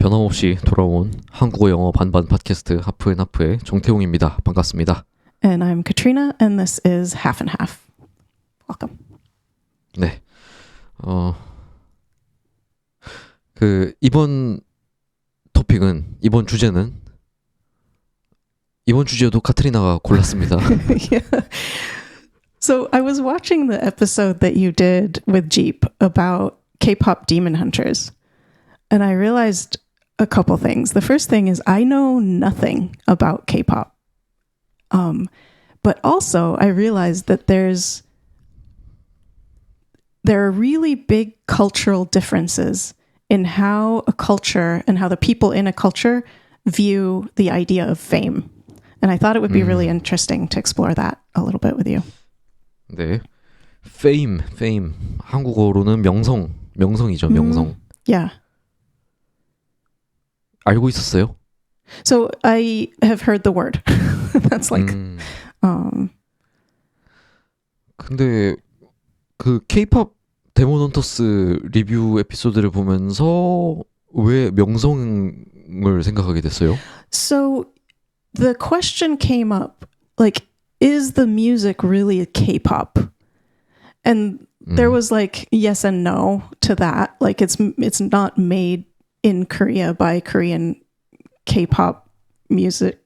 변함없이 돌아온 한국어 영어 반반 팟캐스트 하프앤하프의 정태웅입니다. 반갑습니다. And I'm Katrina, and this is Half and Half. Welcome. 네. 이번 토픽은, 이번 주제는, 이번 주제도 카트리나가 골랐습니다. Yeah. So I was watching the episode that you did with Jeep about K-pop demon hunters, and I realized a couple things. The first thing is I know nothing about K-pop. But also I realized that there are really big cultural differences in how a culture and how the people in a culture view the idea of fame. And I thought it would be really interesting to explore that a little bit with you. 네. fame. 한국어로는 명성이죠, 명성. Yeah. 알고 있었어요? So I have heard the word. That's like 근데 그 K-pop 데몬 헌터스 리뷰 에피소드를 보면서 왜 명성을 생각하게 됐어요? So the question came up, like, is the music really K-pop? And there was like yes and no to that. Like it's not made in Korea by Korean K-pop music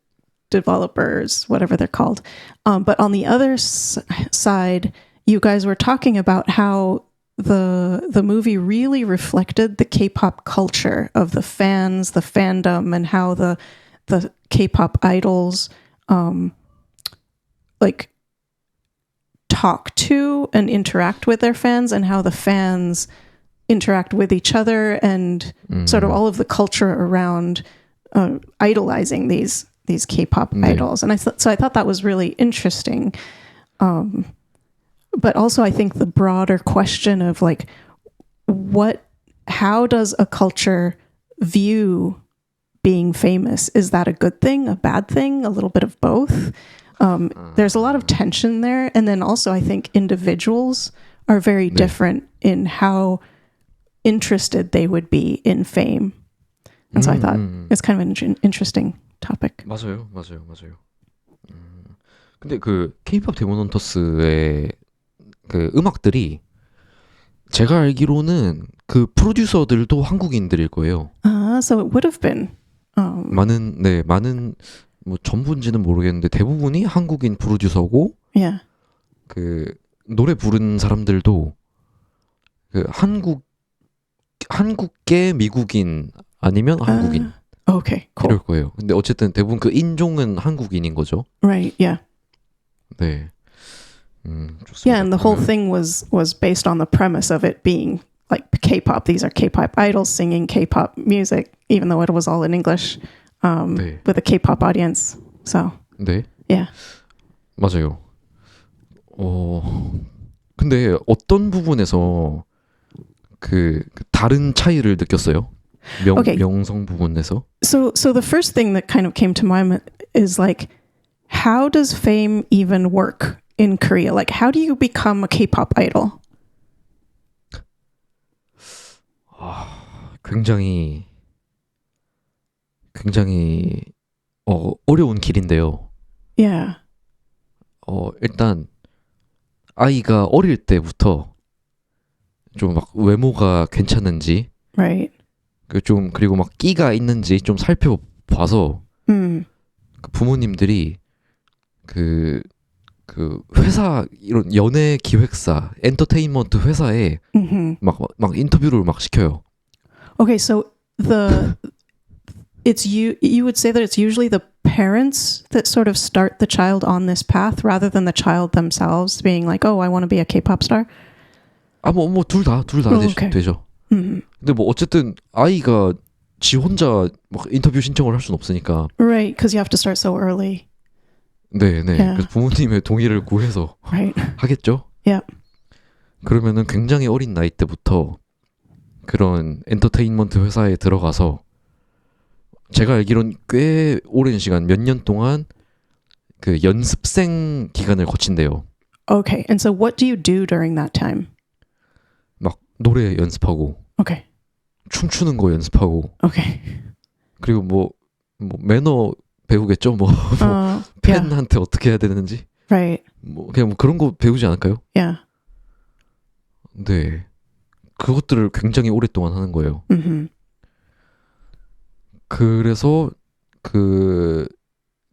developers, whatever they're called. But on the other side, you guys were talking about how the movie really reflected the K-pop culture of the fans, the fandom, and how the K-pop idols like talk to and interact with their fans, and how the fans interact with each other, and sort of all of the culture around idolizing these K-pop idols. And so I thought that was really interesting. But also I think the broader question of like, how does a culture view being famous? Is that a good thing, a bad thing, a little bit of both? There's a lot of tension there. And then also I think individuals are very different in how interested they would be in fame. And so I thought it's kind of an interesting topic. 맞아요. 근데 그 K-pop 데몬 헌터스의 그 음악들이 제가 알기로는 그 프로듀서들도 한국인들일 거예요. So it would have been. 많은 뭐 전부인지는 모르겠는데 대부분이 한국인 프로듀서고, Yeah. 그 노래 부른 사람들도 그 한국계 미국인 아니면 한국인. Okay, cool. 이럴 거예요. 근데 어쨌든 대부분 그 인종은 한국인인 거죠. Right, yeah. 네. 좋습니다. Yeah, and the whole thing was based on the premise of it being like K-pop. These are K-pop idols singing K-pop music, even though it was all in English, with a K-pop audience. So, 네. yeah. 맞아요. 근데 어떤 부분에서 그 다른 차이를 느꼈어요? 명성 부분에서? So the first thing that kind of came to mind is like, how does fame even work in Korea? Like, how do you become a K-pop idol? 굉장히 어려운 길인데요. Yeah. 일단 아이가 어릴 때부터 좀 막 외모가 괜찮은지, Right. 그리고 막 끼가 있는지 좀 살펴봐서 그 부모님들이 그 회사, 이런 연예 기획사, 엔터테인먼트 회사에 막 인터뷰를 막 시켜요. Okay, so you would say that it's usually the parents that sort of start the child on this path rather than the child themselves being like, oh, I want to be a K-pop star? 뭐 둘 다 okay. 되죠. 근데 뭐 어쨌든 아이가 지 혼자 막 인터뷰 신청을 할 수는 없으니까. Right, because you have to start so early. 네. Yeah. 그래서 부모님의 동의를 구해서 Right. 하겠죠. Yeah. 그러면은 굉장히 어린 나이 때부터 그런 엔터테인먼트 회사에 들어가서, 제가 알기로는 꽤 오랜 시간, 몇 년 동안 그 연습생 기간을 거친대요. Okay, and so what do you do during that time? 막 노래 연습하고, Okay. 춤추는 거 연습하고, Okay. 그리고 뭐 매너 배우겠죠. 뭐 Yeah. 팬한테 어떻게 해야 되는지. Right. 뭐 그냥 뭐 그런 거 배우지 않을까요? Yeah. 네. 그것들을 굉장히 오랫동안 하는 거예요. Mm-hmm. 그래서 그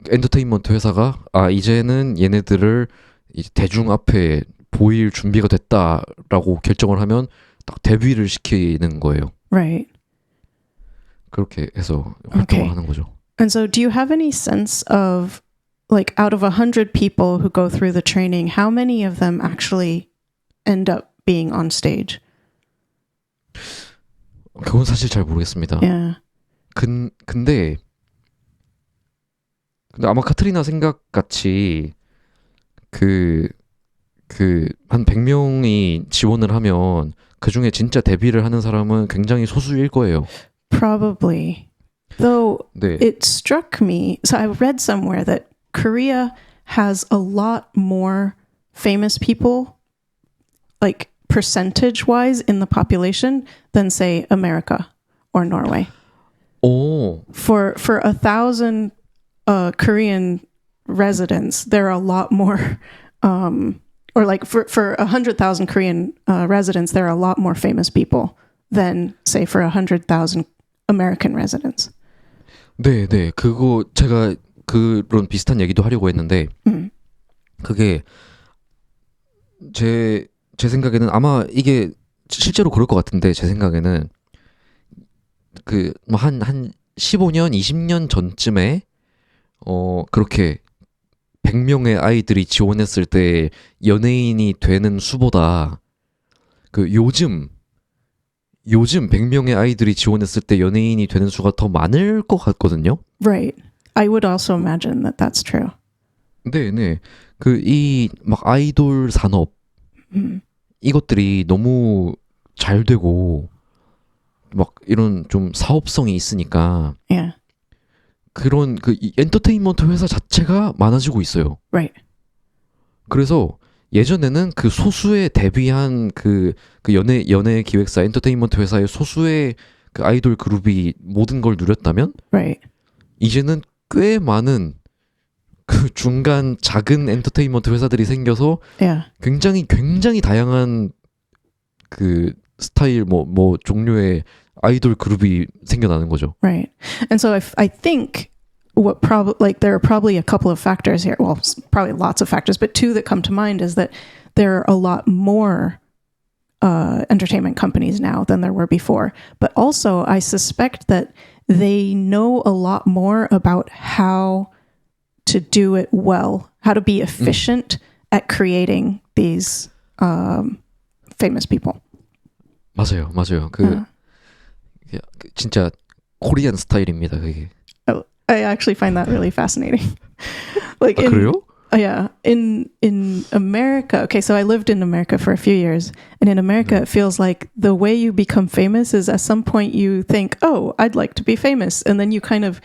엔터테인먼트 회사가 이제는 얘네들을 이제 대중 앞에 보일 준비가 됐다라고 결정을 하면 딱 데뷔를 시키는 거예요. Right. 그렇게 해서 활동을 Okay. 하는 거죠. And so do you have any sense of, like, out of 100 people who go through the training, how many of them actually end up being on stage? 그건 사실 잘 모르겠습니다. Yeah. 근데 아마 카트리나 생각 같이 한 100명이 지원을 하면 그 중에 진짜 데뷔를 하는 사람은 굉장히 소수일 거예요. Probably. Though 네. it struck me, so I read somewhere that Korea has a lot more famous people, like percentage-wise in the population, than say America or Norway. 오, For 1,000 Korean residents, there are a lot more, or like for 100,000 Korean residents, there are a lot more famous people than say for 100,000 American residents. 네. 그거 제가 그런 비슷한 얘기도 하려고 했는데 그게 제 생각에는 아마 이게 실제로 그럴 것 같은데 제 생각에는 그 뭐 한 15년, 20년 전쯤에 그렇게 100명의 아이들이 지원했을 때 연예인이 되는 수보다 그 요즘 100명의 아이들이 지원했을 때 연예인이 되는 수가 더 많을 것 같거든요. Right. I would also imagine that that's true. 네. 그 이 막 아이돌 산업 이것들이 너무 잘 되고 막 이런 좀 사업성이 있으니까 Yeah. 그런 이 엔터테인먼트 회사 자체가 많아지고 있어요. Right. 그래서 예전에는 그 소수의 데뷔한 그 연예 기획사 엔터테인먼트 회사의 소수의 그 아이돌 그룹이 모든 걸 누렸다면 Right. 이제는 꽤 많은 그 중간 작은 엔터테인먼트 회사들이 생겨서 Yeah. 굉장히 다양한 그 스타일 뭐 종류의 아이돌 그룹이 생겨나는 거죠. Right. And so I think what probably, like, there are probably a couple of factors here. Well, probably lots of factors, but two that come to mind is that there are a lot more entertainment companies now than there were before. But also, I suspect that they know a lot more about how to do it well, how to be efficient at creating these famous people. 맞아요. 진짜 코리안 스타일입니다. 그게. I actually find that really fascinating. Like, 그래요? Yeah, in America. Okay, so I lived in America for a few years, and in America, it feels like the way you become famous is at some point you think, "Oh, I'd like to be famous," and then you kind of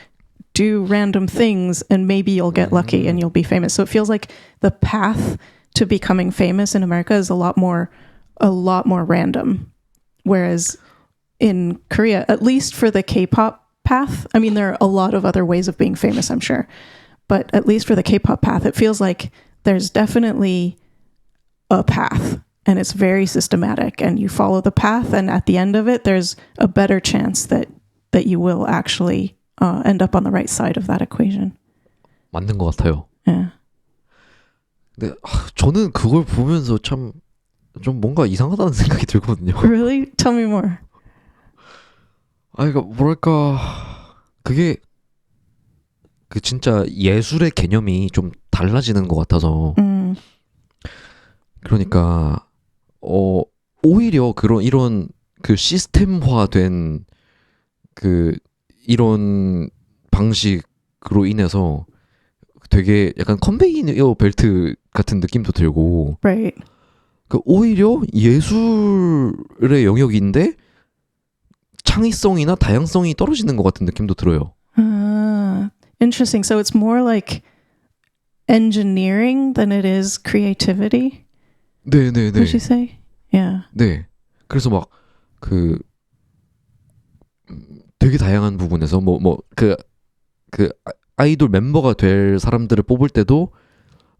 do random things, and maybe you'll get lucky and you'll be famous. So it feels like the path to becoming famous in America is a lot more random, whereas in Korea, at least for the K-pop path, I mean, there are a lot of other ways of being famous, I'm sure. But at least for the K-pop path, it feels like there's definitely a path and it's very systematic and you follow the path. And at the end of it, there's a better chance that you will actually end up on the right side of that equation. 맞는 것 같아요. Yeah. 근데 저는 그걸 보면서 참 좀 뭔가 이상하다는 생각이 들거든요. Really? Tell me more. 그러니까 뭐랄까 그게 그 진짜 예술의 개념이 좀 달라지는 것 같아서 그러니까 오히려 이런 그 시스템화된 그 이런 방식으로 인해서 되게 약간 컨베이어 벨트 같은 느낌도 들고 Right. 그 오히려 예술의 영역인데 창의성이나 다양성이 떨어지는 것 같은 느낌도 들어요. Interesting. So it's more like engineering than it is creativity. 네. Would you say? Yeah. 네. 그래서 막 되게 다양한 부분에서 그 아이돌 멤버가 될 사람들을 뽑을 때도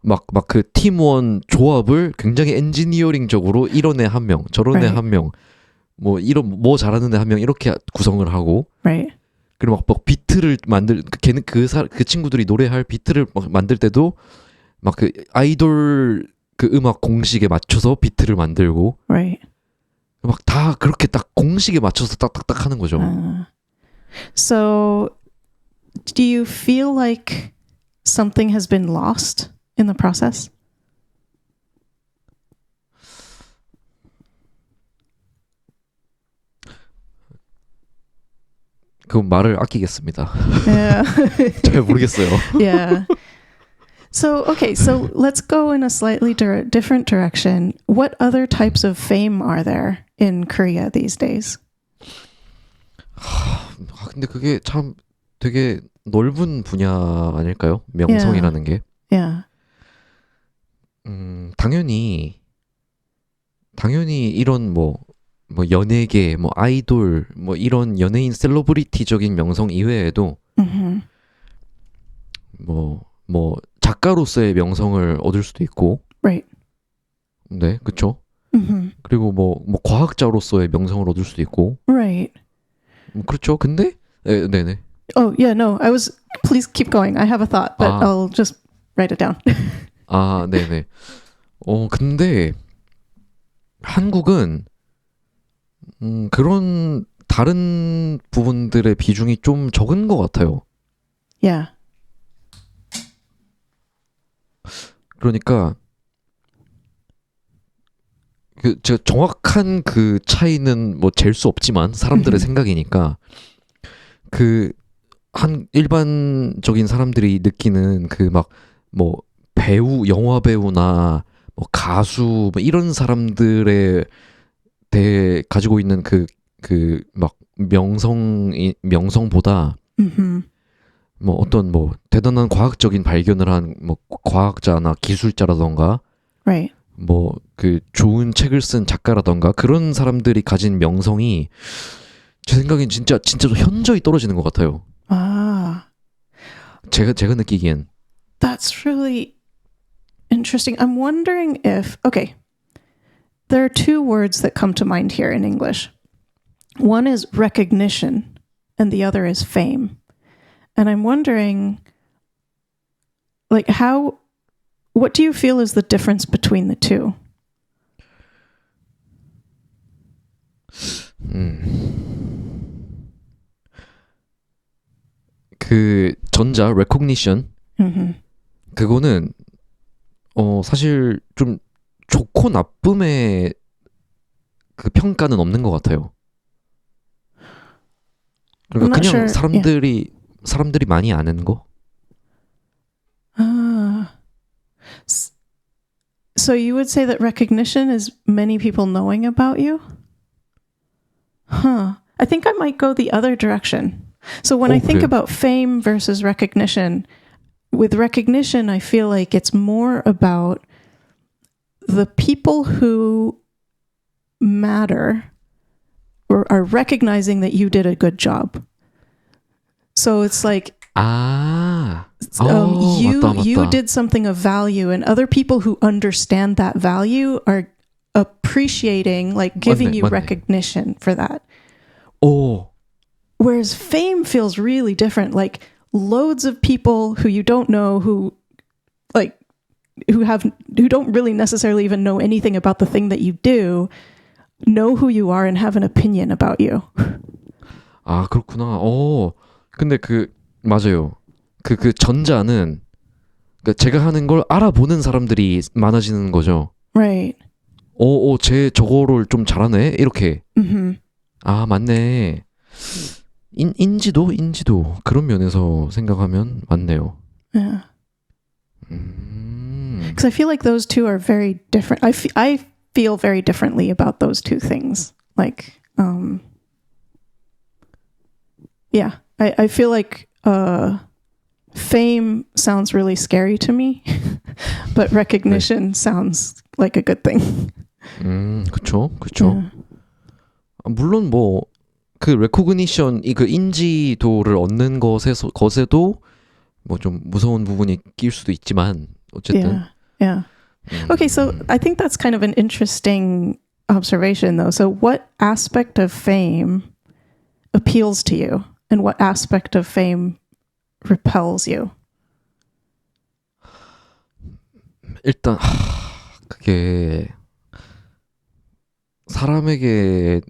막 그 팀원 조합을 굉장히 엔지니어링적으로 이런 애 한 명, 저런 애 Right. 한 명, 뭐 이런 뭐 잘하는 애 한 명 이렇게 구성을 하고 Right. 그리고 막 비트를 걔는 그 친구들이 노래할 비트를 막 만들 때도 막 그 아이돌 그 음악 공식에 맞춰서 비트를 만들고 Right. 막 다 그렇게 딱 공식에 맞춰서 딱딱딱 하는 거죠. So, do you feel like something has been lost in the process? 그건 말을 아끼겠습니다. Yeah. 잘 모르겠어요. Yeah. So, okay, so let's go in a slightly different direction. What other types of fame are there in Korea these days? 근데 그게 참 되게 넓은 분야 아닐까요? 명성이라는 게. Yeah. 당연히 이런 뭐 연예계, 뭐 아이돌, 뭐 이런 연예인 셀러브리티적인 명성 이외에도 Mm-hmm. 뭐 작가로서의 명성을 얻을 수도 있고, Right. 네, 그렇죠. Mm-hmm. 그리고 뭐 과학자로서의 명성을 얻을 수도 있고, Right. 그렇죠. 근데 네네. Oh, yeah, no, please keep going. I have a thought, but Ah. I'll just write it down. 아, 네네. 근데 한국은 그런 다른 부분들의 비중이 좀 적은 것 같아요. Yeah. 그러니까 제가 정확한 그 차이는 뭐 잴 수 없지만 사람들의 생각이니까 그 한 일반적인 사람들이 느끼는 그 막 뭐 배우, 영화 배우나 뭐 가수 뭐 이런 사람들의 대해 가지고 있는 그 막 명성보다 Mm-hmm. 뭐 어떤 뭐 대단한 과학적인 발견을 한 뭐 과학자나 기술자라던가 Right. 뭐 그 좋은 책을 쓴 작가라던가 그런 사람들이 가진 명성이 제 생각엔 진짜 좀 현저히 떨어지는 것 같아요. Ah, 제가 느끼기엔. that's really interesting. I'm wondering if, okay, there are two words that come to mind here in English. One is recognition, and the other is fame. And I'm wondering, like, what do you feel is the difference between the two? 그 전자 recognition Mm-hmm. 그거는 사실 좀 좋고 나쁨의 그 평가는 없는 것 같아요. I'm 그러니까 not 그냥 sure. 사람들이 많이 아는 거. So you would say that recognition is many people knowing about you? Huh. I think I might go the other direction. So when I think 그래요? about fame versus recognition, with recognition, I feel like it's more about the people who matter or are recognizing that you did a good job. So it's like 맞다. you did something of value, and other people who understand that value are appreciating, like giving you 맞네. recognition for that. 오, Whereas fame feels really different. Like loads of people who you don't know, who don't really necessarily even know anything about the thing that you do, know who you are and have an opinion about you. 아 그렇구나. 근데 맞아요. 그 전자는 그러니까 제가 하는 걸 알아보는 사람들이 많아지는 거죠. Right. 쟤 저거를 좀 잘하네 이렇게. Mm-hmm. 아 맞네. 인지도 그런 면에서 생각하면 맞네요. Yeah. Because I feel like those two are very different. I feel very differently about those two things. Like, yeah, I feel like fame sounds really scary to me, but recognition sounds like a good thing. 그쵸. Yeah. 물론 뭐 그 레코그니션 이 그 인지도를 얻는 것에도 뭐 좀 무서운 부분이 낄 수도 있지만 어쨌든 Yeah. Okay, so I think that's kind of an interesting observation, though. So, what aspect of fame appeals to you, and what aspect of fame repels you? 일단 그게 사람에게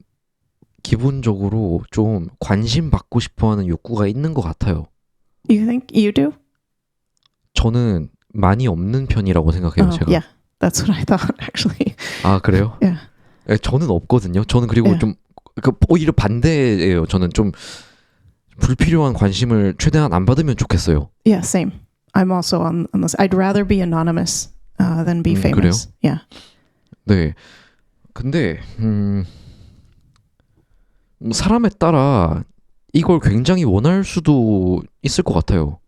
기본적으로 좀 관심 받고 싶어하는 욕구가 있는 것 같아요. You think you do? 저는 많이 없는 편이라고 생각해요, 제가. Yeah, that's what I thought, actually. 아, 그래요? Yeah. 네, 저는 없거든요. 저는 그리고 Yeah. 좀 오히려 반대예요. 저는 좀 불필요한 관심을 최대한 안 받으면 좋겠어요. Yeah, same. I'm also on this. I'd rather be anonymous than be famous. 그래요? Yeah. 네. 근데 사람에 따라 이걸 굉장히 원할 수도 있을 것 같아요.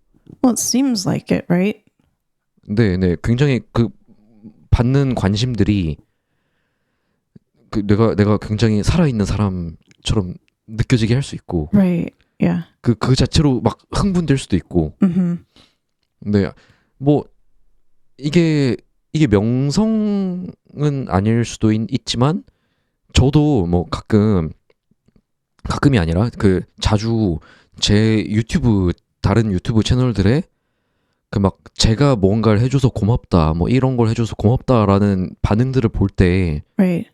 Well, it seems like it, right? 네, 네. 굉장히 그 받는 관심들이 그 내가 굉장히 살아있는 사람처럼 느껴지게 할 수 있고, Right. Yeah. 그 자체로 막 흥분될 수도 있고. Mm-hmm. 네, 뭐 이게 명성은 아닐 수도 있지만 저도 뭐 가끔이 아니라 그 자주 제 다른 유튜브 채널들에 그 막 제가 뭔가를 해줘서 고맙다, 뭐 이런 걸 해줘서 고맙다라는 반응들을 볼 때 Right.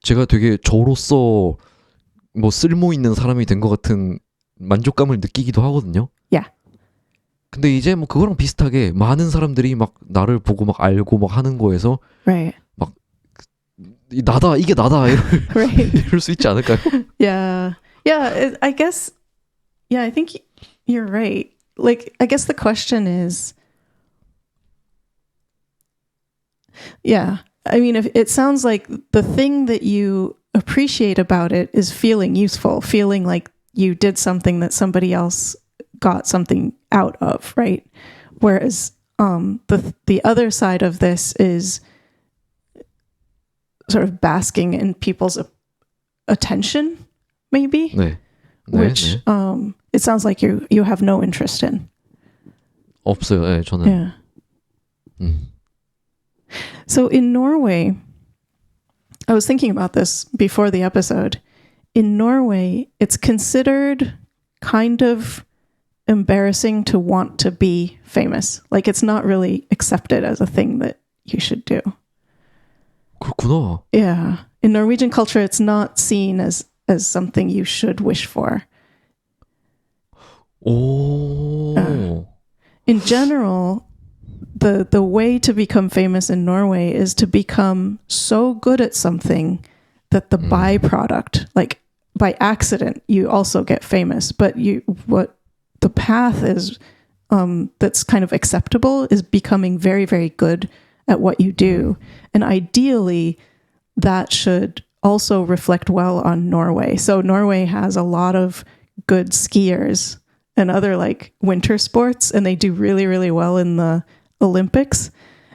제가 되게 저로서 뭐 쓸모 있는 사람이 된 것 같은 만족감을 느끼기도 하거든요. Yeah. 근데 이제 뭐 그거랑 비슷하게 많은 사람들이 막 나를 보고 막 알고 막 하는 거에서 Right. 이게 나다 Right. 이럴 수 있지 않을까요? Yeah. Yeah. I guess. Yeah, I think you're right. Like, I guess the question is. Yeah. I mean, if it sounds like the thing that you appreciate about it is feeling useful, feeling like you did something that somebody else got something out of, right? Whereas the other side of this is sort of basking in people's attention, maybe, 네. which it sounds like you have no interest in. 없어요. 네, 저는. Yeah. So in Norway, I was thinking about this before the episode. In Norway, it's considered kind of embarrassing to want to be famous. Like, it's not really accepted as a thing that you should do. 그렇구나. Yeah. In Norwegian culture, it's not seen as something you should wish for. 오. In general, the way to become famous in Norway is to become so good at something that the byproduct, like by accident, you also get famous. But what the path is that's kind of acceptable is becoming very, very good at what you do. And ideally, that should also reflect well on Norway. So Norway has a lot of good skiers and other like winter sports, and they do really, really well in the Olympics.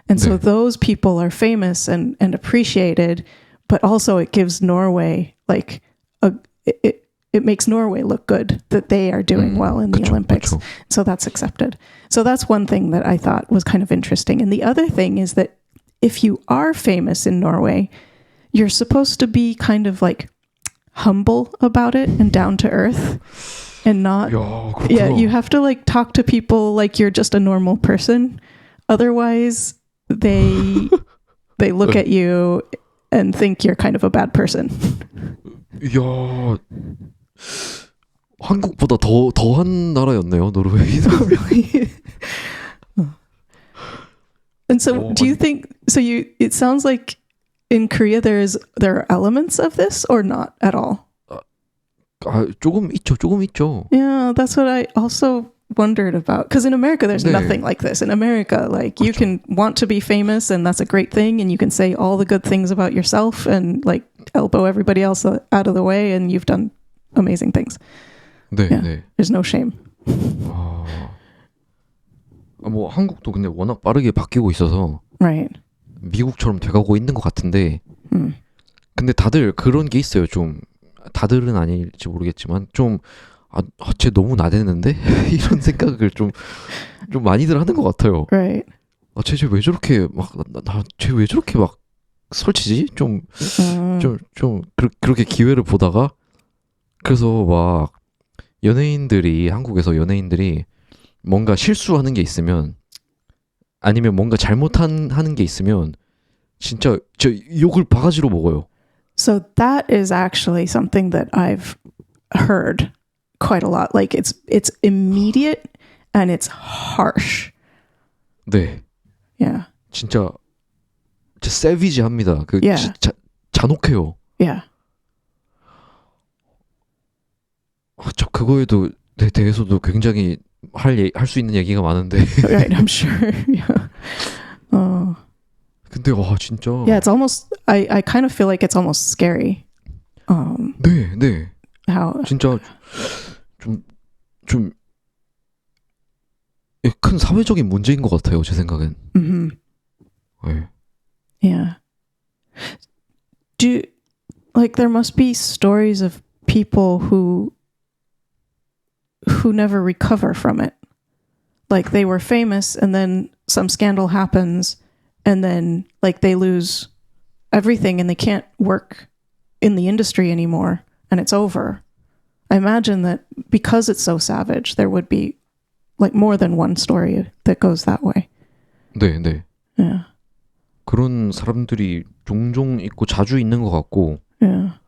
And so those people are famous and appreciated, but also it gives Norway like it makes Norway look good that they are doing well in the Olympics. 그쵸. So that's accepted. So that's one thing that I thought was kind of interesting. And the other thing is that if you are famous in Norway, you're supposed to be kind of like humble about it and down to earth and not. 야, 그렇구나. Yeah, you have to like talk to people like you're just a normal person. Otherwise, they look at you and think you're kind of a bad person. 야, 한국보다 더한 나라였네요, 노르웨이는. Really? And so, do you think? So it sounds like in Korea there are elements of this, or not at all? 조금 있죠. Yeah, that's what I also wondered about. Because in America, there's 네. nothing like this. In America, like you 그렇죠. can want to be famous, and that's a great thing, and you can say all the good things about yourself, and like elbow everybody else out of the way, and you've done amazing things. 네, Yeah. 네. There's no shame. 뭐 한국도 근데 워낙 빠르게 바뀌고 있어서 Right. 미국처럼 돼가고 있는 것 같은데 Mm. 근데 다들 그런 게 있어요. 좀 다들은 아닐지 모르겠지만 좀 쟤 너무 나대는데 이런 생각을 좀 많이들 하는 것 같아요. Right. 쟤 왜 저렇게 쟤 왜 저렇게 막 설치지? 그렇게 기회를 보다가 그래서 막 한국에서 연예인들이 뭔가 실수하는 게 있으면 아니면 뭔가 하는 게 있으면 진짜 저 욕을 바가지로 먹어요. So that is actually something that I've heard quite a lot. Like it's immediate and it's harsh. 네, Yeah. 진짜 세비지합니다. Yeah. 잔혹해요. Yeah. 저 그거에도 대해서도 굉장히 할 수 있는 얘기가 많은데. Right, I'm sure. Yeah. 근데 진짜. Yeah, it's almost I kind of feel like it's almost scary. 네. How 진짜 좀 큰 사회적인 문제인 것 같아요, 제 생각엔. mm-hmm. 네. Yeah. There must be stories of people who never recover from it. Like they were famous and then some scandal happens and then like they lose everything and they can't work in the industry anymore and it's over. I imagine that because it's so savage, there would be like more than one story that goes that way. 네. Yeah. 그런 사람들이 종종 있고 자주 있는 것 같고. Yeah.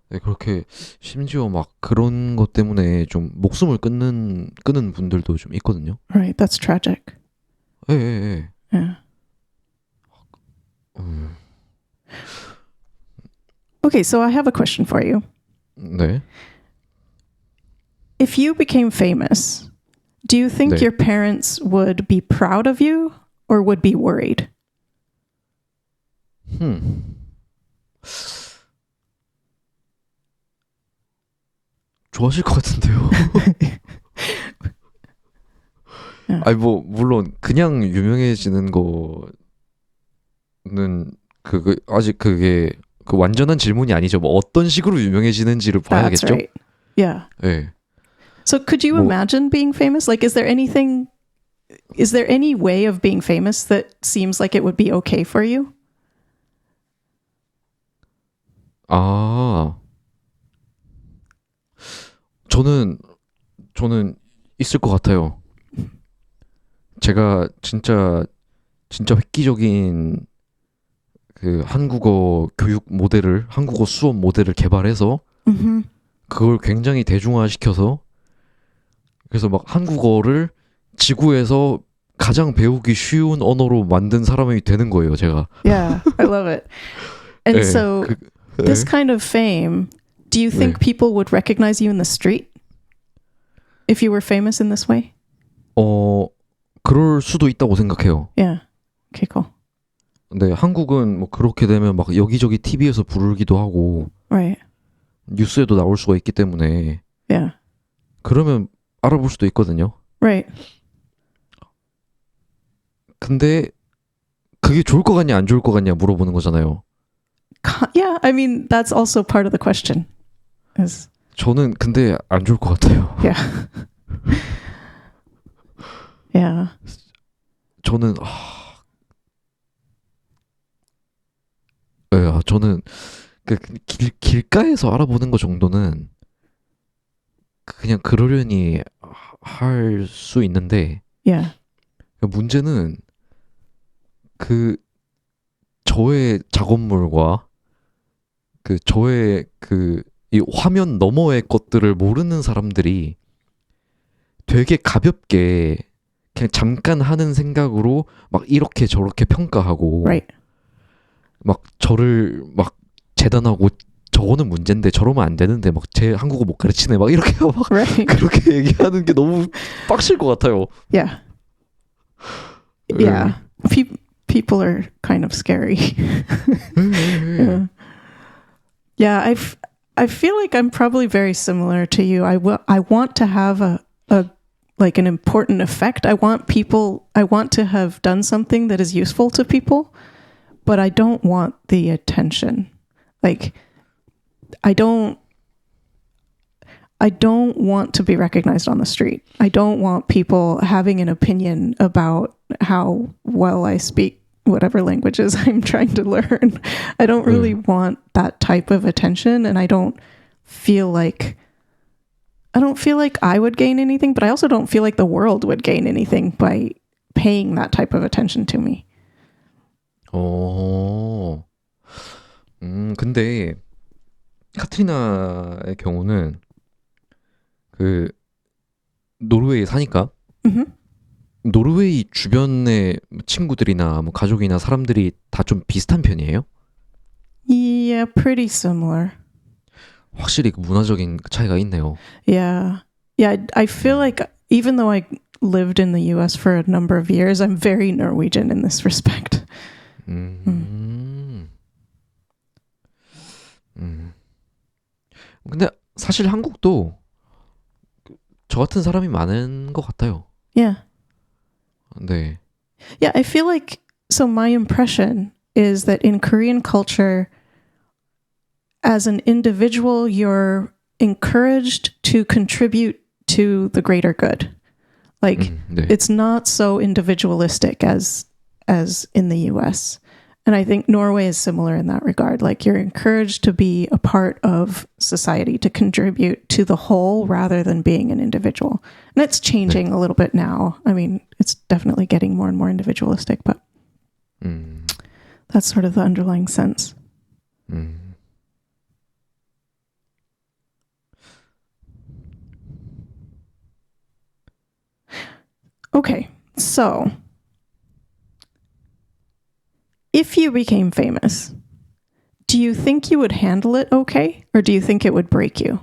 네, 그렇게 심지어 막 그런 것 때문에 좀 목숨을 끊는 분들도 좀 있거든요. Right, that's tragic. 예. Yeah. Okay, so I have a question for you. 네. If you became famous, do you think 네. your parents would be proud of you or would be worried? 좋아하실 것 같은데요. 아니 뭐 물론 그냥 유명해지는 거는 아직 그게 그 완전한 질문이 아니죠. 뭐 어떤 식으로 유명해지는지를 That's 봐야겠죠. right. Yeah. 네. So could you imagine being famous? Like, is there any way of being famous that seems like it would be okay for you? 저는 있을 것 같아요. 제가 진짜 획기적인 그 한국어 수업 모델을 개발해서 Mm-hmm. 그걸 굉장히 대중화시켜서 그래서 막 한국어를 지구에서 가장 배우기 쉬운 언어로 만든 사람이 되는 거예요, 제가. Yeah, I love it. And 네, so this kind of fame, do you think people would recognize you in the street if you were famous in this way? 그럴 수도 있다고 생각해요. Yeah. Okay, cool. 근데 한국은 뭐 그렇게 되면 막 여기저기 TV에서 부르기도 하고 Right. 뉴스에도 나올 수가 있기 때문에 Yeah. 그러면 알아볼 수도 있거든요. Right. 근데 그게 좋을 것 같냐 안 좋을 것 같냐 물어보는 거잖아요. Yeah, I mean that's also part of the question. 저는 근데 안 좋을 것 같아요. Yeah. Yeah. 저는 저는 그 길가에서 알아보는 거 정도는 그냥 그러려니 할 수 있는데 Yeah. 문제는 그 저의 작업물과 그 저의 그 이 화면 너머의 것들을 모르는 사람들이 되게 가볍게 그냥 잠깐 하는 생각으로 막 이렇게 저렇게 평가하고 Right. 막 저를 막 재단하고 저거는 문제인데 저러면 안 되는데 막 제 한국어 못 가르치네 막 이렇게 막 Right. 그렇게 얘기하는 게 너무 빡칠 것 같아요. Yeah. Yeah. People are kind of scary. Yeah. Yeah, I feel like I'm probably very similar to you. I want to have a like an important effect. I want to have done something that is useful to people, but I don't want the attention. Like I don't I don't want to be recognized on the street. I don't want people having an opinion about how well I speak whatever languages I'm trying to learn. I don't really want that type of attention, and I don't feel like I would gain anything, but I also don't feel like the world would gain anything by paying that type of attention to me. 근데 카트리나의 경우는 그 노르웨이에 사니까 Mhm. 노르웨이 주변의 친구들이나 뭐 가족이나 사람들이 다 좀 비슷한 편이에요? Yeah, pretty similar. 확실히 그 문화적인 차이가 있네요. Yeah. Yeah, I feel like even though I lived in the US for a number of years, I'm very Norwegian in this respect. 근데 사실 한국도 저 같은 사람이 많은 것 같아요. Yeah. 네. Yeah, I feel like so my impression is that in Korean culture, as an individual, you're encouraged to contribute to the greater good. Like 네. it's not so individualistic as in the US. And I think Norway is similar in that regard. Like you're encouraged to be a part of society, to contribute to the whole rather than being an individual. And it's changing a little bit now. I mean, it's definitely getting more and more individualistic, but that's sort of the underlying sense. Okay, so if you became famous, do you think you would handle it okay? Or do you think it would break you?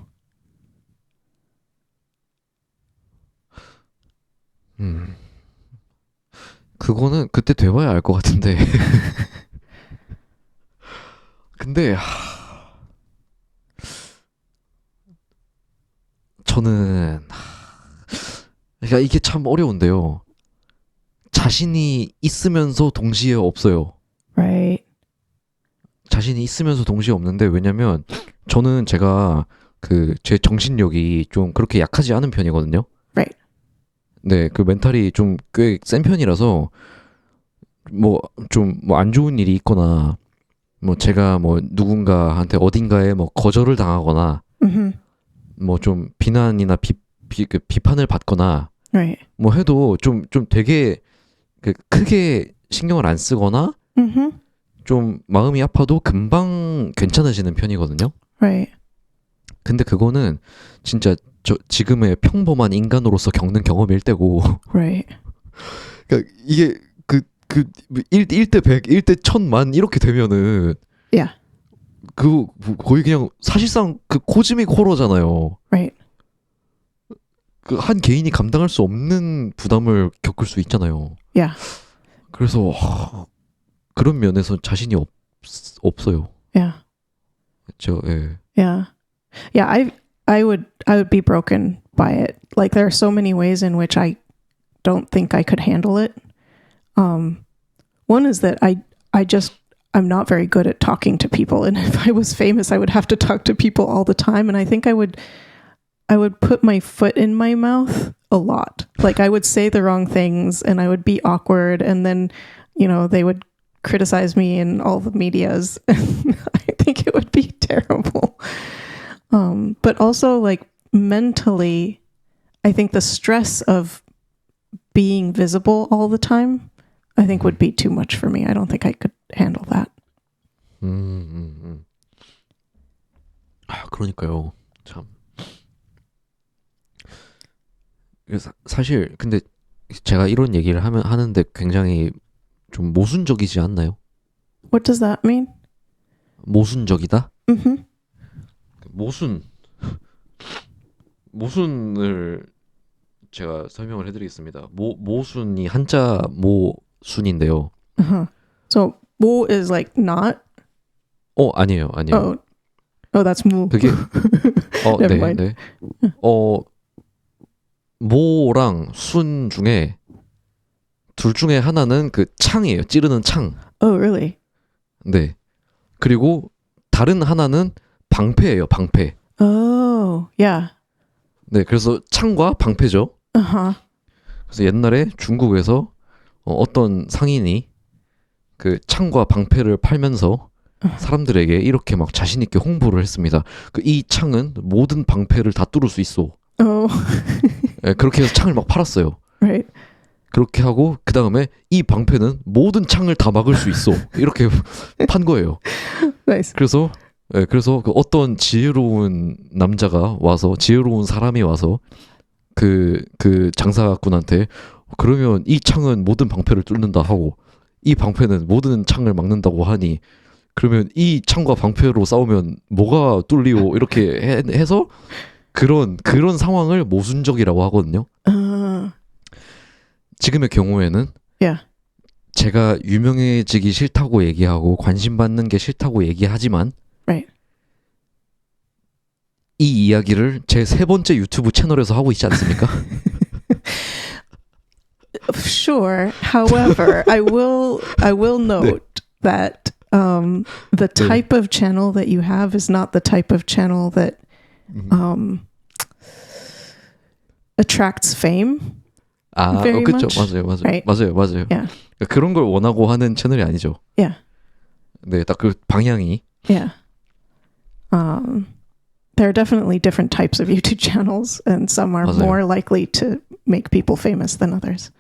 그거는 그때 돼봐야 알 것 같은데. 근데 저는 그러니까 이게 참 어려운데요. 자신이 있으면서 동시에 없어요. Right. 자신이 있으면서 동시에 없는데 왜냐면 저는 제가 그 제 정신력이 좀 그렇게 약하지 않은 편이거든요. Right. 네, 그 멘탈이 좀 꽤 센 편이라서 뭐 좀 뭐 안 좋은 일이 있거나 뭐 제가 뭐 누군가한테 어딘가에 뭐 거절을 당하거나 Mm-hmm. 뭐 좀 비난이나 그 비판을 받거나 Right. 뭐 해도 좀 되게 그 크게 신경을 안 쓰거나 Mm-hmm. 좀 마음이 아파도 금방 괜찮아지는 편이거든요. Right. 근데 그거는 진짜 저 지금의 평범한 인간으로서 겪는 경험일 때고 Right. 그러니까 이게 그 1대 100, 1대 1000만 이렇게 되면은 Yeah. 그 거의 그냥 사실상 그 코즈믹 호러잖아요. Right. 그 한 개인이 감당할 수 없는 부담을 겪을 수 있잖아요. Yeah. 그래서 그런 면에서 자신이 없어요. Yeah. 저 예. Yeah. Yeah, I would be broken by it. Like there are so many ways in which I don't think I could handle it. One is that I'm not very good at talking to people, and if I was famous I would have to talk to people all the time, and I think I would put my foot in my mouth a lot. Like I would say the wrong things and I would be awkward, and then they would criticize me in all the medias. I think it would be terrible. But also like mentally, I think the stress of being visible all the time, I think would be too much for me. I don't think I could handle that. 그러니까요. 참. 그래서 사실 근데 제가 이런 얘기를 하는데 굉장히 좀 모순적이지 않나요? What does that mean? 모순적이다? Mm-hmm. 모순을 제가 설명을 해드리겠습니다. 모순이 한자 모순인데요. Uh-huh. So 모 is like not. 아니에요. Oh, that's 무. 그게 Never 네, mind. 네. 모랑 순 중에 둘 중에 하나는 그 창이에요. 찌르는 창. Oh, really? 네. 그리고 다른 하나는 방패예요. 방패. Oh, yeah. 네, 그래서 창과 방패죠. Uh-huh. 그래서 옛날에 중국에서 어떤 상인이 그 창과 방패를 팔면서 사람들에게 이렇게 막 자신 있게 홍보를 했습니다. 그 이 창은 모든 방패를 다 뚫을 수 있어. Oh, 네, 그렇게 해서 창을 막 팔았어요. right. 그렇게 하고 그 다음에 이 방패는 모든 창을 다 막을 수 있어. 이렇게 판 거예요. Nice. 그래서 그래서 그 어떤 지혜로운 남자가 와서 지혜로운 사람이 와서 그 장사꾼한테 그러면 이 창은 모든 방패를 뚫는다 하고 이 방패는 모든 창을 막는다고 하니 그러면 이 창과 방패로 싸우면 뭐가 뚫리오 이렇게 해서 그런 상황을 모순적이라고 하거든요. 지금의 경우에는 Yeah. 제가 유명해지기 싫다고 얘기하고 관심 받는 게 싫다고 얘기하지만 Right. 이 이야기를 제 세 번째 유튜브 채널에서 하고 있지 않습니까? Sure. However, I will note that the type of channel that you have is not the type of channel that attracts fame. 아, Very 그렇죠. much, 맞아요. right? 맞아요. Yeah. 그런 걸 원하고 하는 채널이 아니죠. Yeah. 네, 딱 그 방향이. Yeah. There are definitely different types of YouTube channels, and some are 맞아요. more likely to make people famous than others.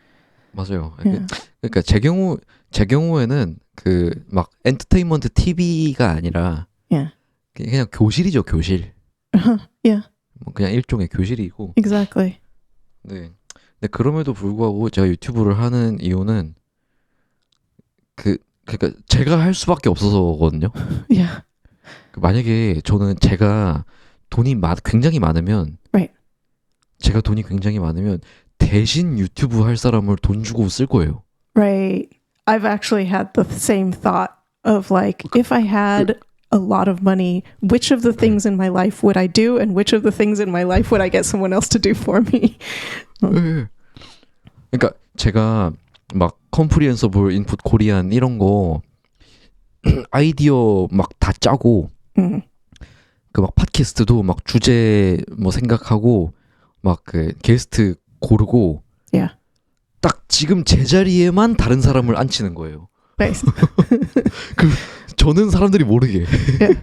맞아요. Yeah. 그러니까 제 경우에는 그 막 엔터테인먼트 TV가 아니라 Yeah. 그냥 교실이죠, 교실. Yeah. 뭐 그냥 일종의 교실이고. Exactly. 네. 근데 그럼에도 불구하고 제가 유튜브를 하는 이유는 그러니까 제가 할 수밖에 없어서거든요. Yeah. 만약에 저는 제가 돈이 굉장히 많으면 Right. 제가 돈이 굉장히 많으면 대신 유튜브 할 사람을 돈 주고 쓸 거예요. Right. I've actually had the same thought of like, if I had a lot of money, which of the things in my life would I do, and which of the things in my life would I get someone else to do for me? 네. 그러니까 제가 막 컴프리hensible 인풋 코리안 이런 거 아이디어 막 다 짜고 그 막 팟캐스트도 막 주제 뭐 생각하고 막 그 게스트 고르고 Yeah. 딱 지금 제자리에만 다른 사람을 앉히는 거예요. Nice. 저는 사람들이 모르게. Yeah.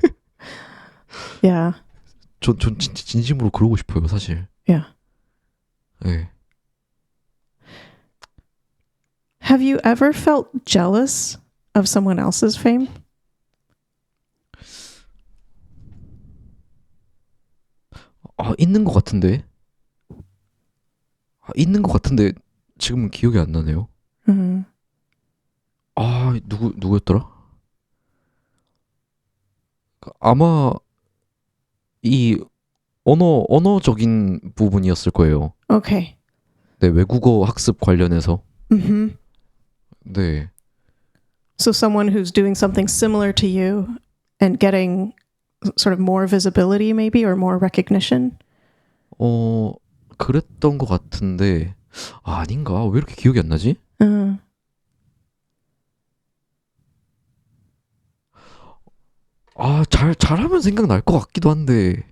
Yeah. 전 진심으로 그러고 싶어요, 사실. Yeah. 네. Have you ever felt jealous of someone else's fame? 있는 것 같은데. 있는 것 같은데 지금은 기억이 안 나네요. 누구였더라? 아마 이 언어적인 부분이었을 거예요. Okay. 네, 외국어 학습 관련해서. Mm-hmm. 네. So someone who's doing something similar to you and getting sort of more visibility maybe or more recognition? 그랬던 것 같은데 아닌가? 왜 이렇게 기억이 안 나지? 잘하면 생각날 것 같기도 한데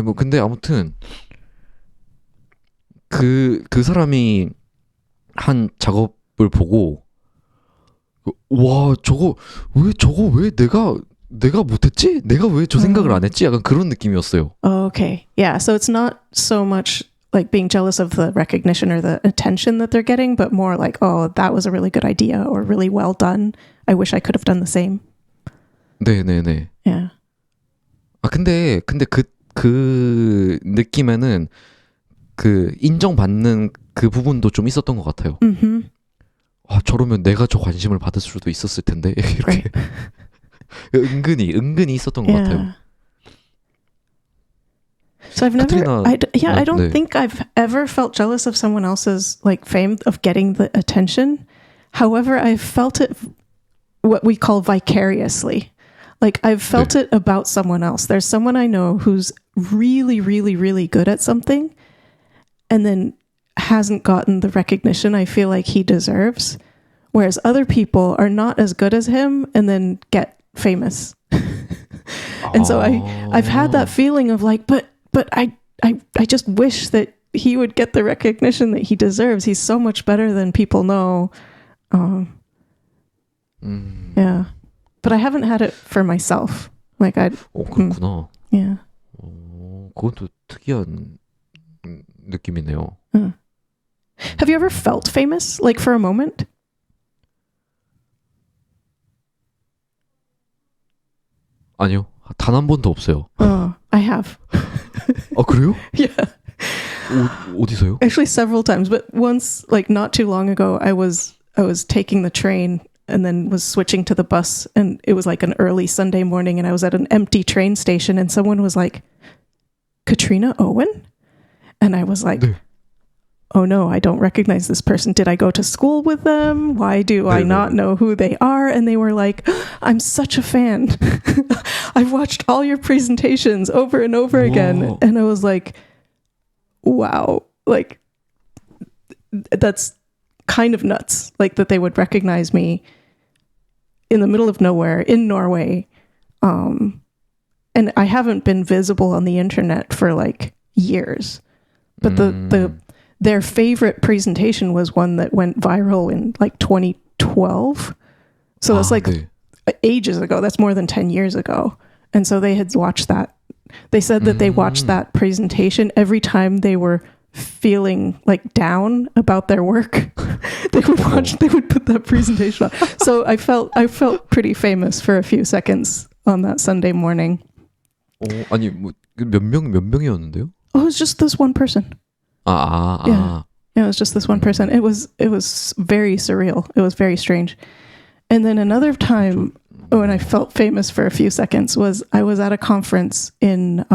뭐 근데 아무튼 그 사람이 한 작업을 보고 와 저거 왜 내가 못했지? 내가 왜 저 생각을 안 했지? 약간 그런 느낌이었어요. Okay. Yeah. So it's not so much like being jealous of the recognition or the attention that they're getting, but more like, oh, that was a really good idea or really well done. I wish I could have done the same. 네네네. Yeah. 근데 그 느낌에는 그 인정받는 그 부분도 좀 있었던 것 같아요. Mm-hmm. 저러면 내가 저 관심을 받을 수도 있었을 텐데 이렇게 Right. 은근히 있었던 것 같아요. So I've never, 카트리나, I don't 네. think I've ever felt jealous of someone else's like fame of getting the attention. However, I've felt it what we call vicariously. Like I've felt it about someone else. There's someone I know who's really, really, really good at something and then hasn't gotten the recognition I feel like he deserves. Whereas other people are not as good as him and then get famous. And so I've had that feeling of like, but but I just wish that he would get the recognition that he deserves. He's so much better than people know. Yeah. But I haven't had it for myself. Like 그렇구나. yeah. 그것도 특이한 느낌이네요. Have you ever felt famous, like for a moment? 아니요. 단 한 번도 없어요. I have. 아, 그래요? Yeah. 어디서요? Actually several times, but once, like not too long ago, I was taking the train and then was switching to the bus, and it was like an early Sunday morning, and I was at an empty train station, and someone was like, Katrina Owen? And I was like, 네. oh no, I don't recognize this person. Did I go to school with them? Why do I not know who they are? And they were like, I'm such a fan. I've watched all your presentations over and over again. Whoa. And I was like, wow, like that's kind of nuts. Like that they would recognize me in the middle of nowhere in Norway. And I haven't been visible on the internet for like years. But their favorite presentation was one that went viral in like 2012. So that's like 네. ages ago. That's more than 10 years ago. And so they had watched that. They said that they watched that presentation every time they were feeling like down about their work. They would put that presentation on. So I felt pretty famous for a few seconds on that Sunday morning. 아니 뭐 몇 명이었는데요? Oh, it was just this one person. Yeah. It was just this one person. It was very surreal. It was very strange. And then another time when I felt famous for a few seconds was I was at a conference in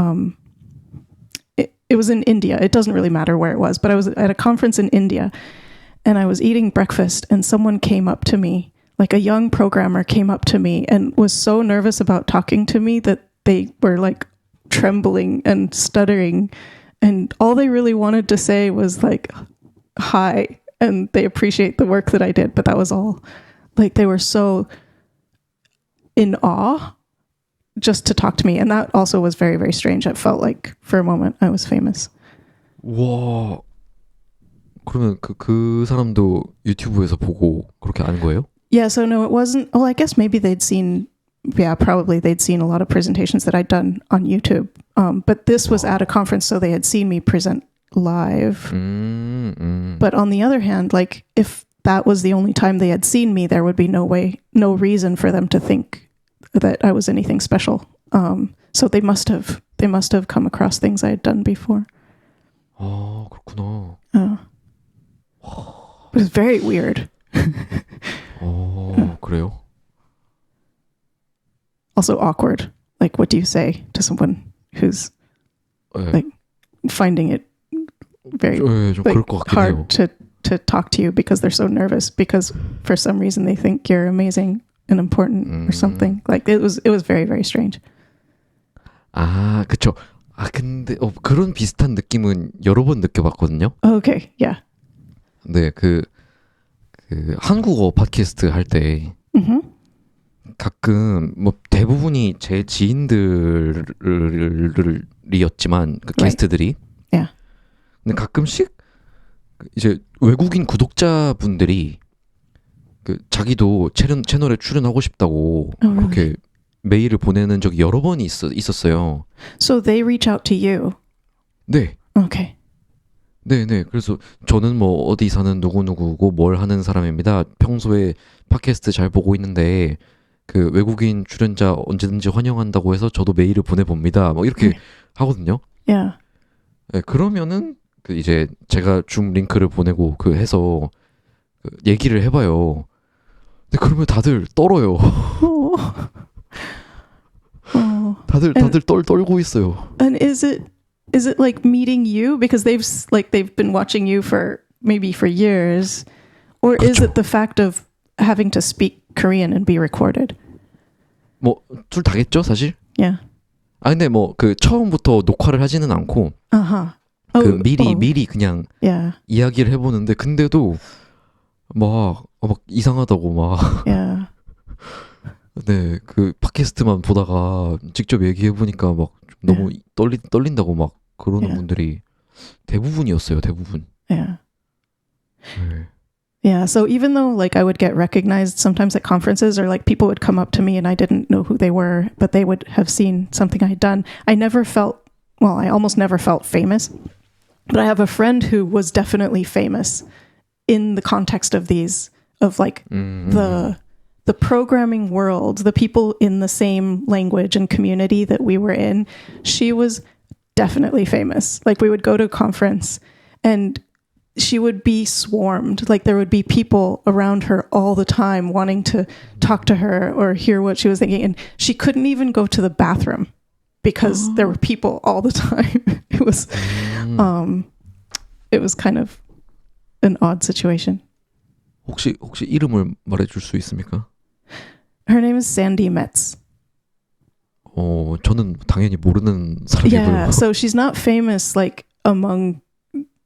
it was in India. It doesn't really matter where it was, but I was at a conference in India, and I was eating breakfast, and someone came up to me, like a young programmer came up to me and was so nervous about talking to me that they were like trembling and stuttering. And all they really wanted to say was like, hi, and they appreciate the work that I did, but that was all. Like they were so in awe just to talk to me. And that also was very, very strange. It felt like for a moment I was famous. 와. 그러면 그 사람도 유튜브에서 보고 그렇게 아는 거예요? Yeah, so no, it wasn't. Well, I guess maybe they'd seen a lot of presentations that I'd done on YouTube. But this was at a conference, so they had seen me present live. But on the other hand, like if that was the only time they had seen me, there would be no reason for them to think that I was anything special. So they must have come across things I had done before. 아, 그렇구나. It was very weird. 그래요? Also awkward. Like, what do you say to someone who's like finding it very 좀 like, 그럴 것 같긴 hard 해요. to talk to you because they're so nervous because for some reason they think you're amazing and important or something. Like it was very, very strange. 아, 그쵸. 아, 근데 그런 비슷한 느낌은 여러 번 느껴봤거든요. Okay, yeah. 네, 그 한국어 팟캐스트 할 때 가끔 뭐 대부분이 제 지인들이었지만 그 게스트들이. Yeah. 근데 가끔씩 이제 외국인 구독자분들이 그 자기도 채널에 출연하고 싶다고 그렇게 메일을 보내는 적이 여러 번 있었어요. So they reach out to you. 네. Okay. 네네. 그래서 저는 뭐 어디 사는 누구누구고 뭘 하는 사람입니다. 평소에 팟캐스트 잘 보고 있는데 그 외국인 출연자 언제든지 환영한다고 해서 저도 메일을 보내봅니다. 뭐 이렇게 하거든요. Yeah. 네, 그러면은 그 이제 제가 줌 링크를 보내고 그 해서 그 얘기를 해봐요. 근데 그러면 다들 떨어요. 다들 떨고 있어요. And is it like meeting you because they've been watching you for years, or 그렇죠. is it the fact of having to speak Korean and be recorded? 뭐 둘 다겠죠, 사실. Yeah. 아 근데 뭐 그 처음부터 녹화를 하지는 않고 그 미리 그냥 yeah. 이야기를 해보는데 근데도 막 이상하다고 막 Yeah. 네, 그 팟캐스트만 보다가 직접 얘기해 보니까 막 너무 떨린다고 막 그러는 Yeah. 분들이 대부분이었어요. 대부분. Yeah. 네. Yeah. So even though like I would get recognized sometimes at conferences or like people would come up to me and I didn't know who they were, but they would have seen something I had done, I never felt, well, I almost never felt famous. But I have a friend who was definitely famous in the context of these, of like the programming world, the people in the same language and community that we were in. She was definitely famous. Like we would go to a conference and she would be swarmed. Like there would be people around her all the time wanting to talk to her or hear what she was thinking. And she couldn't even go to the bathroom because there were people all the time. It was kind of an odd situation. 혹시 이름을 말해줄 수 있습니까? Her name is Sandy Metz. 저는 당연히 모르는 사람이고요. Yeah, so she's not famous like among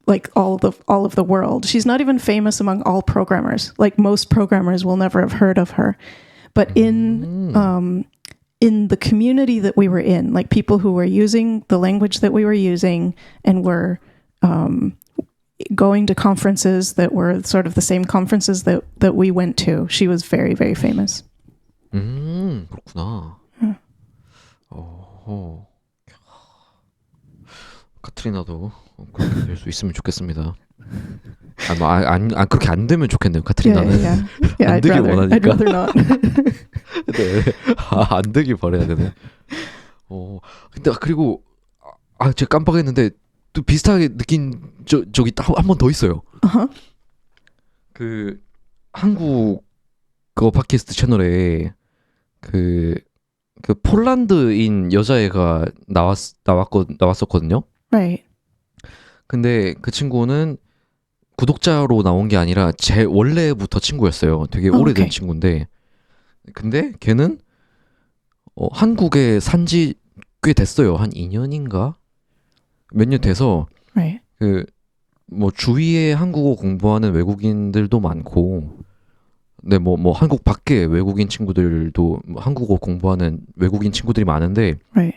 like all of the world. She's not even famous among all programmers. Like most programmers will never have heard of her. But in the community that we were in, like people who were using the language that we were using and were going to conferences that were sort of the same conferences that we went to, she was very, very famous. 그렇구나. 카트리나도 그렇게 될 수 있으면 좋겠습니다. 그렇게 안 되면 좋겠네요. 카트리나는 Yeah, 안 되길 원하니까. I'd rather not. 네, 안 되길 바라야 되네. 근데 그리고 제가 깜빡했는데 또 비슷하게 느낀 적이 한 번 더 있어요. 그 한국 그 팟캐스트 채널에 그 폴란드인 여자애가 나왔었거든요. Right. 근데 그 친구는 구독자로 나온 게 아니라 제 원래부터 친구였어요. 되게 오래된 Okay. 친구인데, 근데 걔는 한국에 산지 꽤 됐어요. 한 2년인가? 몇 년 돼서 Right. 뭐 주위에 한국어 공부하는 외국인들도 많고, 네, 뭐 한국 밖에 외국인 친구들도 한국어 공부하는 외국인 친구들이 많은데, Right.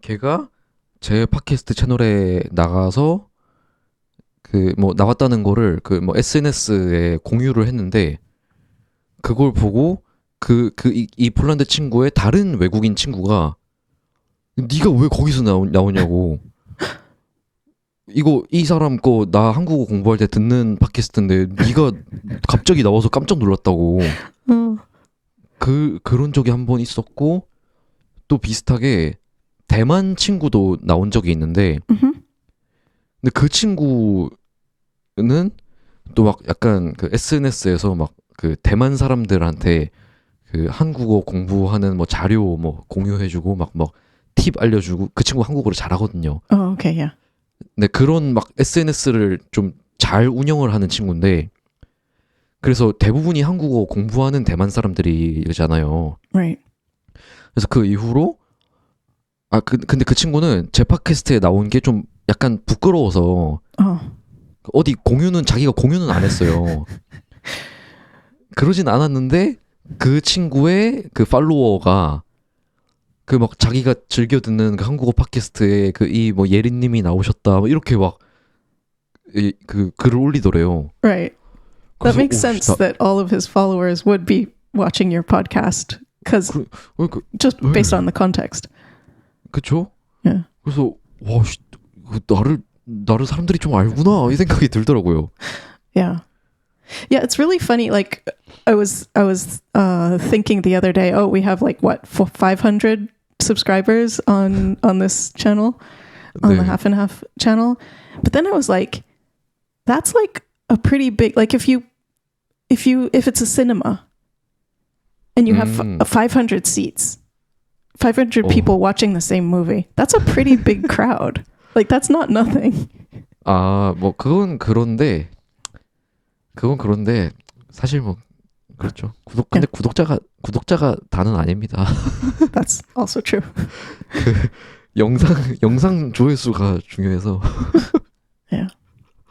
걔가 제 팟캐스트 채널에 나가서 뭐 나왔다는 거를 뭐 SNS에 공유를 했는데, 그걸 보고 이 폴란드 친구의 다른 외국인 친구가 네가 왜 거기서 나오냐고. 이 사람 거 나 한국어 공부할 때 듣는 팟캐스트인데 네가 갑자기 나와서 깜짝 놀랐다고. 그런 적이 한 번 있었고, 또 비슷하게 대만 친구도 나온 적이 있는데, 근데 그 친구는 또 막 약간 SNS에서 막 대만 사람들한테 한국어 공부하는 뭐 자료 뭐 공유해주고 막 팁 알려주고, 그 친구 한국어를 잘하거든요. Oh, okay, yeah. 네, 그런 막 SNS를 좀 잘 운영을 하는 친구인데, 그래서 대부분이 한국어 공부하는 대만 사람들이잖아요. Right. 그래서 그 이후로 근데 그 친구는 제 팟캐스트에 나온 게 좀 약간 부끄러워서 어디 자기가 공유는 안 했어요. 그러진 않았는데 그 친구의 그 팔로워가 막 자기가 즐겨 듣는 그 한국어 팟캐스트에 이 뭐 예린님이 나오셨다 뭐 이렇게 막 글을 올리더래요. Right. That 그래서, makes sense that all of his followers would be watching your podcast because just based on the context. 그쵸? Yeah. 그래서 나를 사람들이 좀 알구나 이 생각이 들더라고요. Yeah. Yeah, it's really funny. Like I was thinking the other day, we have like what 500 subscribers on this channel, on the Half and Half channel. But then I was like, that's like a pretty big, like if it's a cinema and you have 500 seats, 500 people watching the same movie, that's a pretty big crowd. Like that's not nothing. 뭐 그건 그런데 사실 뭐 그렇죠. 근데 구독자가 다는 아닙니다. That's also true. 영상 조회수가 중요해서. Yeah.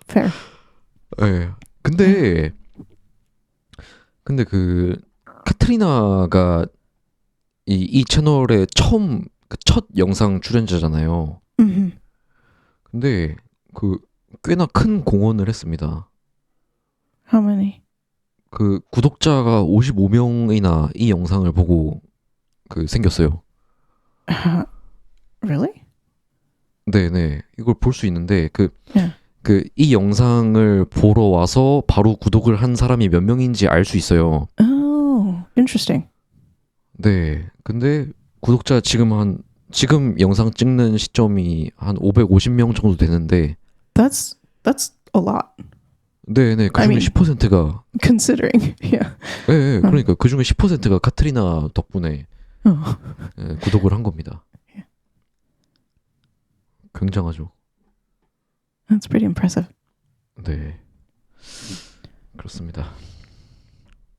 Fair. 네. 근데 카트리나가 이 채널의 첫 영상 출연자잖아요. 근데 그 꽤나 큰 공헌을 했습니다. How many? 그 구독자가 55명이나 이 영상을 보고 그 생겼어요. Really? 네네. 이걸 볼 수 있는데 Yeah. 이 영상을 보러 와서 바로 구독을 한 사람이 몇 명인지 알 수 있어요. Oh, interesting. 네. 근데 구독자 지금 영상 찍는 시점이 한 550명 정도 되는데 That's a lot 네네. 그 I 중에 mean- 10%가 considering. Yeah. 네, 그러니까 그 중에 10%가 카트리나 덕분에 Oh. 예, 구독을 한 겁니다. 굉장하죠. That's pretty impressive. 네. 그렇습니다.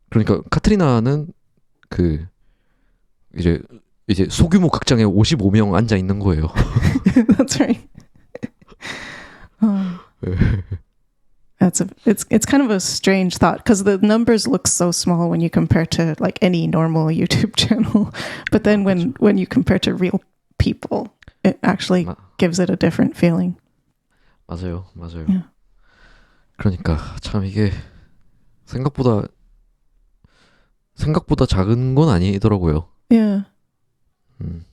그러니까 카트리나는 그 이제 소규모 극장에 55명 앉아 있는 거예요. That's right. Um, it's kind of a strange thought because the numbers look so small when you compare to like any normal YouTube channel, but then when you compare to real people, it actually 마- gives it a different feeling. 맞아요. 예. 그러니까 참 이게 생각보다 작은 건 아니더라고요. Yeah. 음.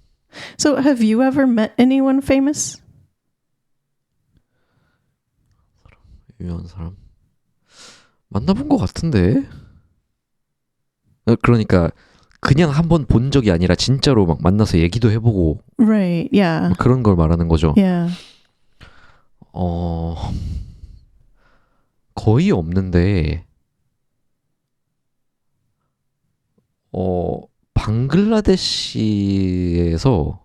So have you ever met anyone famous? 유명한 사람 만나본 것 같은데. 그러니까 그냥 한번 본 적이 아니라 진짜로 막 만나서 얘기도 해보고 Right. Yeah. 뭐 그런 걸 말하는 거죠. Yeah. 거의 없는데 방글라데시에서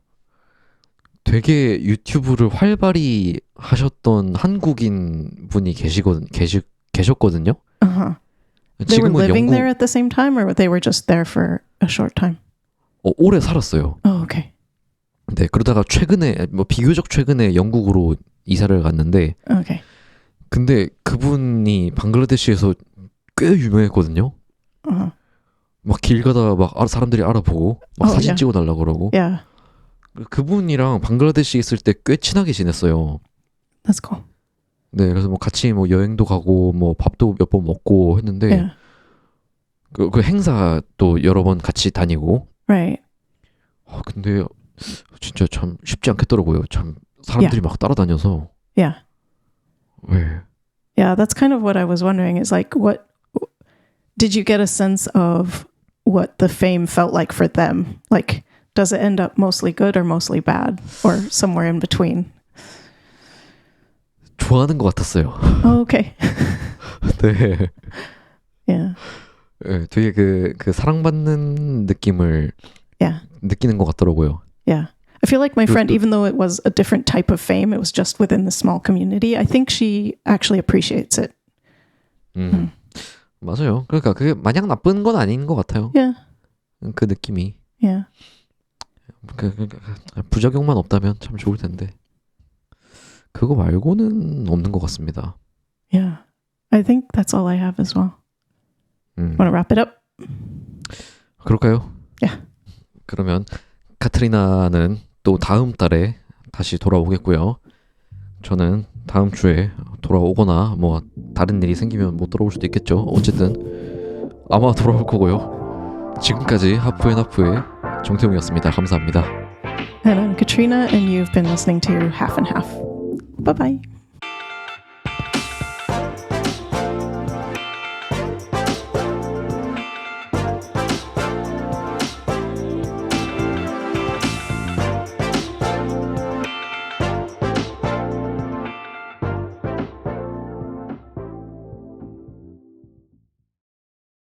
되게 유튜브를 활발히 하셨던 한국인 분이 계셨거든요. Uh-huh. They were 지금은 living 영국 there at the same time, or they were just there for a short time? 오래 살았어요. Oh, okay. 네, 그러다가 최근에 비교적 최근에 영국으로 이사를 갔는데 Okay. 근데 그분이 방글라데시에서 꽤 유명했거든요. Uh-huh. 막 길 가다가 막 사람들이 알아보고 막 사진 yeah. 찍어달라고 그러고 Yeah. 그분이랑 방글라데시 있을 때 꽤 친하게 지냈어요. That's cool. 네, 그래서 뭐 같이 뭐 여행도 가고 뭐 밥도 몇 번 먹고 했는데 Yeah. 그 행사도 여러 번 같이 다니고. Right. 근데 진짜 참 쉽지 않겠더라고요. 참 사람들이 막 따라다녀서. Yeah. 네. Yeah, that's kind of what I was wondering is like what did you get a sense of what the fame felt like for them? Like does it end up mostly good or mostly bad or somewhere in between? 좋아하는 것 같았어요. Oh, okay. 네. Yeah. 네, 되게 그 사랑받는 느낌을 Yeah. 느끼는 것 같더라고요. Yeah. I feel like my friend, even though it was a different type of fame, it was just within the small community, I think she actually appreciates it. 맞아요. 그러니까 그게 마냥 나쁜 건 아닌 것 같아요. Yeah. 그 느낌이. Yeah. 부작용만 없다면 참 좋을 텐데. 그거 말고는 없는 것 같습니다. Yeah. I think that's all I have as well. Want to wrap it up? 그럴까요? Yeah. 그러면 카트리나는 또 다음 달에 다시 돌아오겠고요. 저는 다음 주에 돌아오거나 뭐 다른 일이 생기면 못 돌아올 수도 있겠죠. 어쨌든 아마 돌아올 거고요. 지금까지 하프앤하프의 정태웅이었습니다. 감사합니다. And I'm Katrina, and you've been listening to Half and Half. Bye bye.